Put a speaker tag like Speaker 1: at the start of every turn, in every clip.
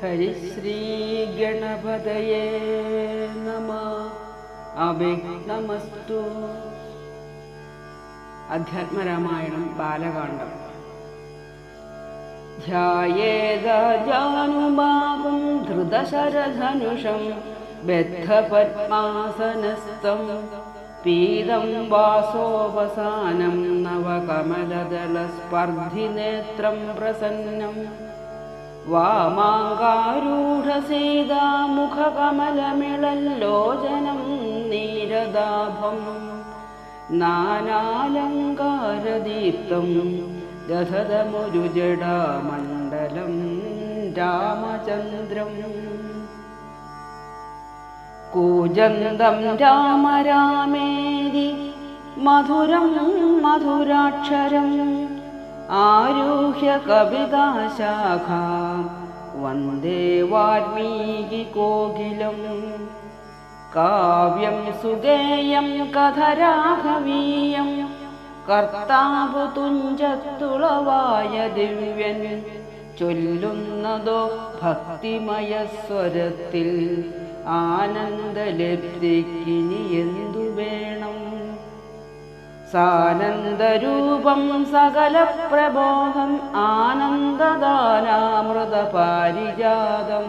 Speaker 1: ഹരിശ്രീ ഗണപതയേ നമഃ. അവിഘ്നമസ്തു. അധ്യാത്മരാമായണം ബാലകാണ്ഡം. ധ്യായേതാനുബാഹും ധൃതശരധനുഷം ബദ്ധപദ്മാസനസ്ഥം പീതം വാസോപസാനം നവകമലദളസ്പർദ്ധിനേത്രം പ്രസന്നം വാമാങ്കാരൂഢസീതാമുഖകമലമിളല്ലോചനം നീരദാഭം നാനാലങ്കാരദീപ്തം ദധതമുരുജടാമണ്ഡലം രാമചന്ദ്രം കൂജന്തം രാമ രാമേതി മധുരം മധുരാക്ഷരം ആരുഹ്യ കവിതാശാഖാം വന്ദേ വാൽമീകികോകിലം. കാവ്യം സുഗേയം കഥരാഘവീയം കർത്താവ് തുഞ്ചത്തുളവായ ദിവ്യൻ ചൊല്ലുന്നതോ ഭക്തിമയസ്വരത്തിൽ ആനന്ദലബ്ധിക്കിനി എന്തു വേണം. സാനന്ദരൂപം സകല പ്രബോധം ആനന്ദദാനാമൃതപാരിജാതം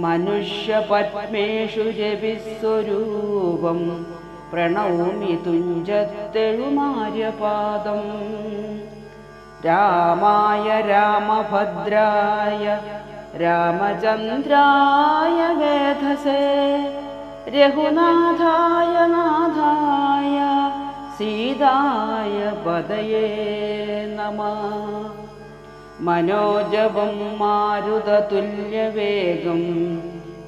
Speaker 1: മനുഷ്യപത്മേഷു രവിസ്വരൂപം പ്രണൗമി തുഞ്ചത്തെഴുമാര്യപാദം. രാമായ രാമഭദ്രായ രാമചന്ദ്രായ വേധസേ രഘുനാഥായ നാഥായ സീതായ പദയേ നമഃ. മനോജവം മാരുതതുല്യവേഗം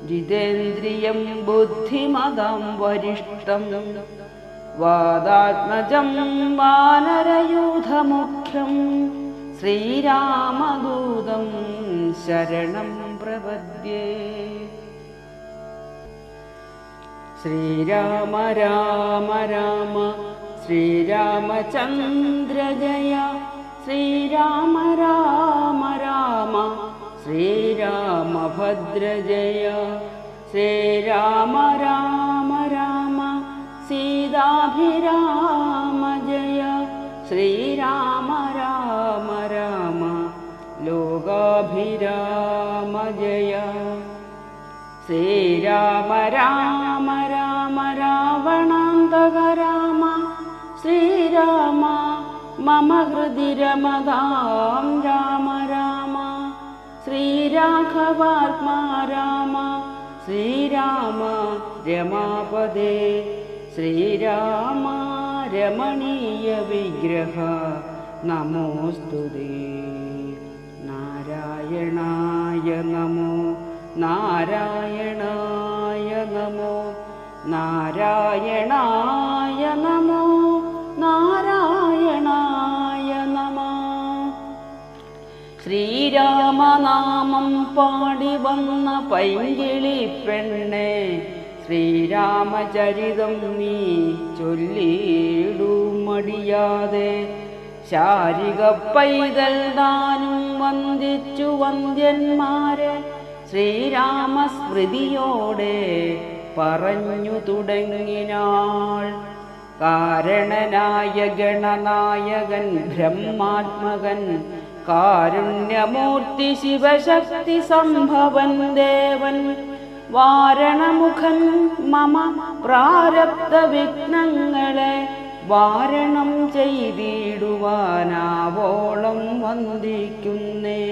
Speaker 1: ജിതേന്ദ്രിയം ബുദ്ധിമതാം വരിഷ്ഠം വാദാത്മജം വാനരയൂഥമുഖ്യം ശ്രീരാമദൂതം ശരണം പ്രപദ്യേ. ശ്രീരാമ രാമ രാമ ശ്രീരാമചന്ദ്ര ജയ ശ്രീരാമ രാമ രാമ ശ്രീരാമഭദ്ര ജയ ശ്രീരാമ രാമ രാമ സീതാഭിരാമ ജയ ശ്രീരാമ രാമ രാമ ലോകാഭിരാമ ജയ ശ്രീരാമ രാമ രാമ രാവണാന്തക രാമ ശ്രീരാമ മമ ഹൃദി രമതാം രാമ രാമ ശ്രീരാഘവാത്മാ രാമ ശ്രീരാമ രമാപദേ ശ്രീരാമ രമണീയ വിഗ്രഹ നമോസ്തുതേ. നാരായണായ നമോ നാരായണായ നമോ നാരായണായ നമോ നാരായണായ നമഃ. ശ്രീരാമനാമം പാടി വന്ന പൈങ്കിളി പെണ്ണെ ശ്രീരാമചരിതം നീ ചൊല്ലിയിടൂ മടിയാതെ. ശാരിക പൈതൽ താനും വന്ദിച്ചു വന്ദ്യന്മാരെ ശ്രീരാമസ്മൃതിയോടെ പറഞ്ഞു തുടങ്ങിനാൾ. കാരണനായ ഗണനായകൻ ബ്രഹ്മാത്മകൻ കാരുണ്യമൂർത്തി ശിവശക്തി സംഭവൻ ദേവൻ വാരണമുഖൻ മമ പ്രാരബ്ധ വിഘ്നങ്ങളെ വാരണം ചെയ്തിടുവാനാവോളം വന്ദിക്കുന്നേ.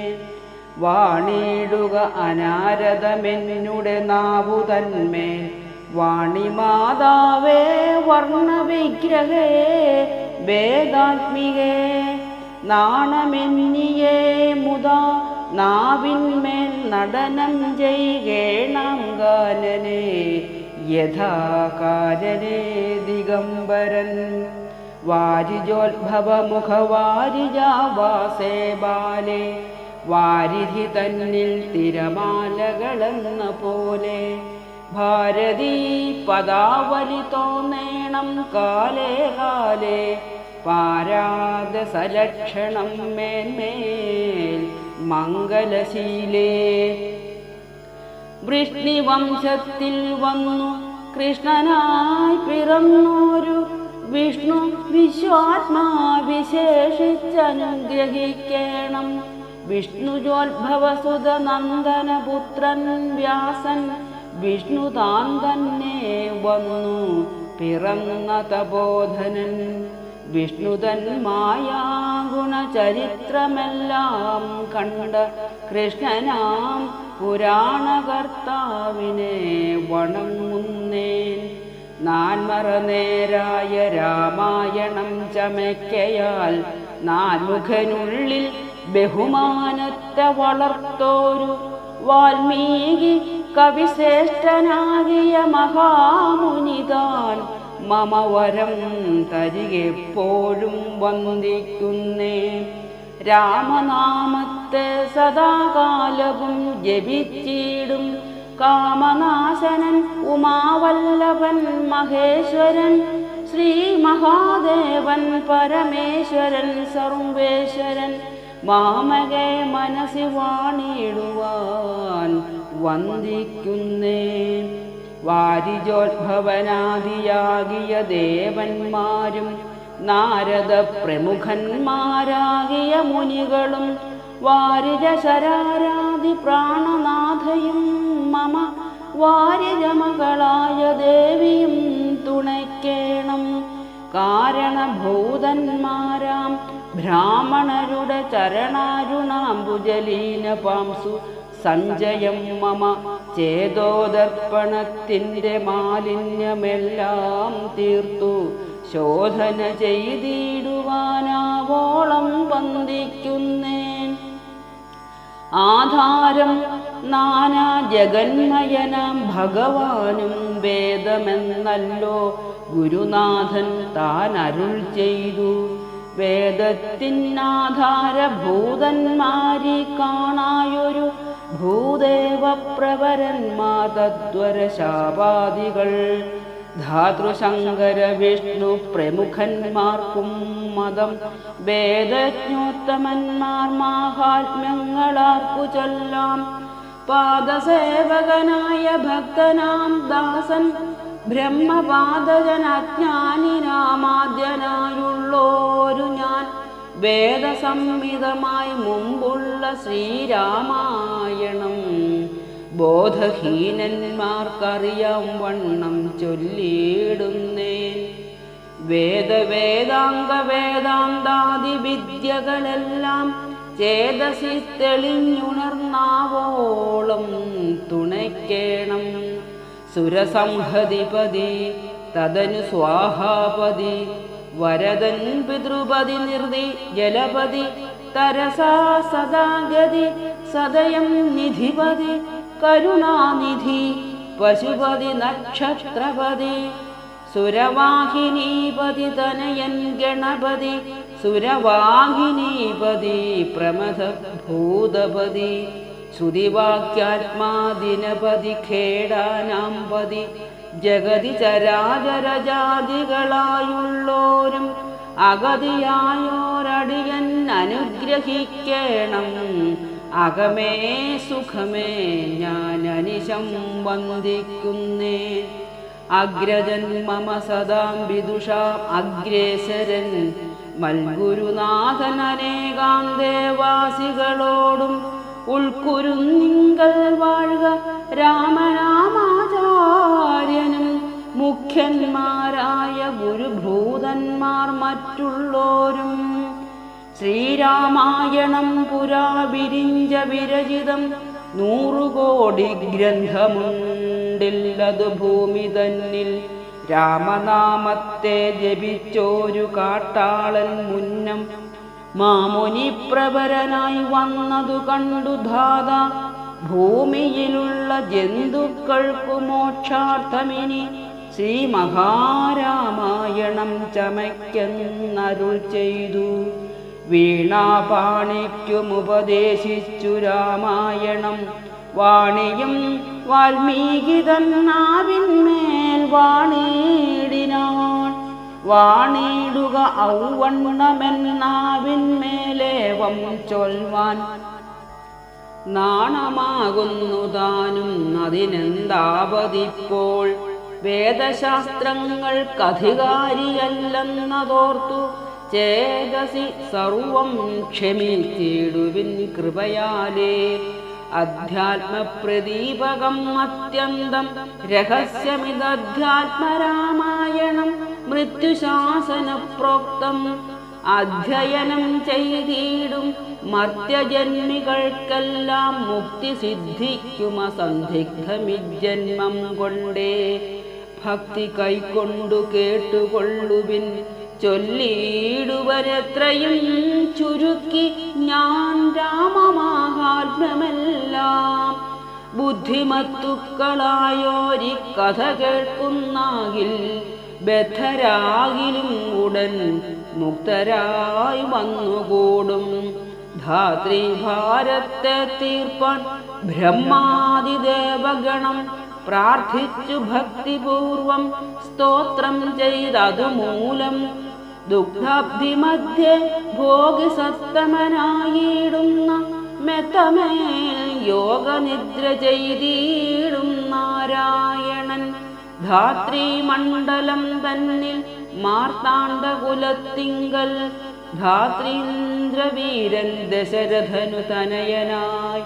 Speaker 1: വാണിടുക അനാരതമെന്നുടെ നാവു തന്മേൽ വാണിമാതാവേ വർണ്ണവിഗ്രഹേ വേദാത്മികേ നാണമെന്നിയേ മുതാ നാവിന്മേൽ നടനം ചെയ്യേണാങ്കാനനെ യഥാകാരനെ ദിഗംബരൻ വാരിജോത്ഭവമുഖവാരിജാവാസേ ബാലേ വാരിധി തന്നിൽ തിരമാലകളെന്ന പോലെ ഭാരതീ പദാവലി തോന്നേണം കാലേ കാലേ പാരാതെ സലക്ഷണം മേന്മേൽ മംഗലശീലേ. വൃഷ്ണിവംശത്തിൽ വന്നു കൃഷ്ണനായി പിറന്നോരു വിഷ്ണു വിശ്വാത്മാ വിശേഷിച്ചനുഗ്രഹിക്കണം. വിഷ്ണുജോത്ഭവസുത നന്ദനപുത്രൻ വ്യാസൻ വിഷ്ണു താൻ തന്നെ വന്നു പിറന്ന തപോധനൻ. വിഷ്ണുതൻ മായാഗുണചരിത്രമെല്ലാം കണ്ട കൃഷ്ണനാം പുരാണകർത്താവിനെ വണങ്ങുന്നേൻ. നാൻമറനേരായ രാമായണം ചമയ്ക്കയാൽ നാൻമുഖനുള്ളിൽ ബഹുമാനത്തെ വളർത്തോരു വാൽമീകി കവിശ്രേഷ്ഠനാകിയ മഹാമുനിതാൻ മമ വരം തരികെപ്പോഴും വന്ദിക്കുന്നേ. രാമനാമത്തെ സദാകാലവും ജപിച്ചിടും കാമനാശനൻ ഉമാവല്ലഭൻ മഹേശ്വരൻ ശ്രീ മഹാദേവൻ പരമേശ്വരൻ സർവേശ്വരൻ മാമകെ മനസ്സി വാണിടുവാൻ വന്ദിക്കുന്നേ. വാരിജോദ്ഭവനാദിയാകിയ ദേവന്മാരും നാരദ പ്രമുഖന്മാരാകിയ മുനികളും വാരിജശരാരാദി പ്രാണനാഥയും മമ വാരിജമകളായ ദേവിയും തുണയ്ക്കേണം. കാരണഭൂതന്മാരാം ബ്രാഹ്മണരുടെ ചരണാരുണാംബുജലീന പാംസു സഞ്ജയം മമ ചേതോദർപ്പണത്തിൻ്റെ മാലിന്യമെല്ലാം തീർത്തു ശോധന ചെയ്തിടുവാനാവോളം വന്ദിക്കുന്നേൻ. ആധാരം നാനാ ജഗന്മയനാം ഭഗവാനും വേദമെന്നല്ലോ ഗുരുനാഥൻ താൻ അരുൾ ചെയ്തു. വേദത്തിനാധാരഭൂതന്മാരി കാണായൊരു ഭൂദേവപ്രവരന്മാർ തദ്വരശാപാദികൾ ധാതൃശങ്കര വിഷ്ണു പ്രമുഖന്മാർക്കും മതം വേദജ്ഞോത്തമന്മാർ മാഹാത്മ്യങ്ങളാർക്കു ചൊല്ലാം. പാദസേവകനായ ഭക്തനാം ദാസൻ ബ്രഹ്മപാദജനജ്ഞാനിനാമാദ്യനായുള്ളോരു ഞാൻ വേദസംഹിതമായി മുമ്പുള്ള ശ്രീരാമായണം ബോധഹീനന്മാർക്കറിയാം വണ്ണം ചൊല്ലിയിടുന്നേൻ. വേദവേദാംഗ വേദാന്താദി വിദ്യകളെല്ലാം ചേതസി തെളിഞ്ഞുണർന്നാവോളം തുണയ്ക്കേണം. സുരസംഹതിപതി തദനു സ്വാഹാപതി വരദൻ പിതൃപതി നിർദി ജലപതി തരസാ സദാഗതി സദയം നിധിപതി കരുണാനിധി പശുപതി നക്ഷത്രപതി സുരവാഹിനീപതി തനയൻ ഗണപതി സുരവാഹിനീപതി പ്രമഥ ഭൂതപതി ശ്രുതിവാക്യാത്മാദിനപതി ഖേടാനാംപതി ജഗതി ചരാചരജാതികളായുള്ളോരും അഗതിയായോരടിയൻ അനുഗ്രഹിക്കേണം. അകമേ സുഖമേ ഞാൻ അനിശം വന്ദിക്കുന്നേ. അഗ്രജൻ മമ സദാം വിദുഷാം അഗ്രേസരൻ മൽഗുരുനാഥൻ അനേകാന്തേവാസികളോടും ഉൾക്കുരുന്നിങ്കൽ വാഴുക രാമരാമാചാര്യനും മുഖ്യന്മാരായ ഗുരുഭൂതന്മാർ മറ്റുള്ളോരും. ശ്രീരാമായണം പുരാ വിരിഞ്ച വിരചിതം 100 കോടി ഗ്രന്ഥമുണ്ടില്ലതു ഭൂമി തന്നിൽ. രാമനാമത്തെ ജപിച്ചോരു കാട്ടാളൻ മുന്നം മാമുനിപ്രവരനായി വന്നതു കണ്ടു ധാത. ഭൂമിയിലുള്ള ജന്തുക്കൾക്കു മോക്ഷാർത്ഥമിനി ശ്രീ മഹാരാമായണം ചമയ്ക്കെന്നരുൾ ചെയ്തു. വീണാപാണിക്കുമുപദേശിച്ചു രാമായണം വാണിയും വാൽമീകി തന്നാവിന്മേൽ വാണിയിടിനാൻ. വാണിടുക ഔവണ്ണമെന്നാവിന്മേലേവം ചൊൽവാൻ. നാണമാകുന്നു താനും അതിനെന്താപതിപ്പോൾ, വേദശാസ്ത്രങ്ങൾക്കധികാരിയല്ലെന്നതോർത്തു ചേതസി സർവം ക്ഷമിച്ചിടുവിൻ കൃപയാലേ. അധ്യാത്മപ്രദീപകം അത്യന്തം രഹസ്യമിതധ്യാത്മരാമായണം മൃത്യുശാസനപ്രോക്തം. അധ്യയനം ചെയ്തിടും മർത്യജന്മികൾക്കെല്ലാം മുക്തി സിദ്ധിക്കുമസന്ദിഗ്ധമിജന്മം കൊണ്ടേ. ഭക്തി കൈക്കൊണ്ടു കേട്ടുകൊള്ളുവിൻ ചൊല്ലിയിടുവരെത്രയും ചുരുക്കി ഞാൻ രാമമാഹാത്മ്യമെല്ലാം. ബുദ്ധിമത്തുക്കളായോരി കഥ കേൾക്കുന്നാകിൽ ബദ്ധരാകിലും ഉടൻ മുക്തരായി വന്നുകൂടും. ധാത്രീഭാരത്തെ തീർപ്പാൻ ബ്രഹ്മാദിദേവഗണം പ്രാർത്ഥിച്ചു ഭക്തിപൂർവം സ്തോത്രം ചെയ്തതുമൂലം ദുഗ്ധാബ്ധി മധ്യേ ഭോഗിസത്തമനായിടുന്ന മെത്തമേൽ യോഗനിദ്ര ചെയ്തിടും നാരായണൻ. ധാത്രീമണ്ഡലം തന്നിൽ മാർത്താണ്ഡകുലത്തിങ്കൽ ധാത്രീന്ദ്രവീരൻ ദശരഥനു തനയനായി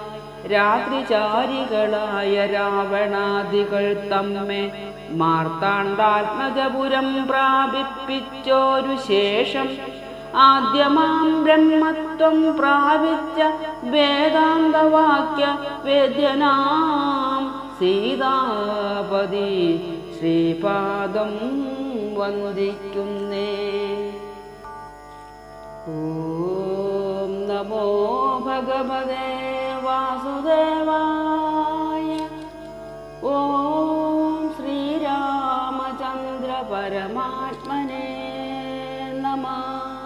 Speaker 1: രാത്രിചാരികളായ രാവണാദികൾ തമ്മെ മാർത്താണ്ഡാത്മജപുരം പ്രാപിപ്പിച്ചോരു ശേഷം ആദ്യമാം ബ്രഹ്മത്വം പ്രാപിച്ച വേദാന്തവാക്യ വേദ്യനാം സീതാപതി ശ്രീപാദം വന്ദിക്കുന്നേ. ഓം നമോ ഭഗവതേ വാസുദേവായ. ഓം ശ്രീരാമചന്ദ്ര പരമാത്മനേ നമഃ.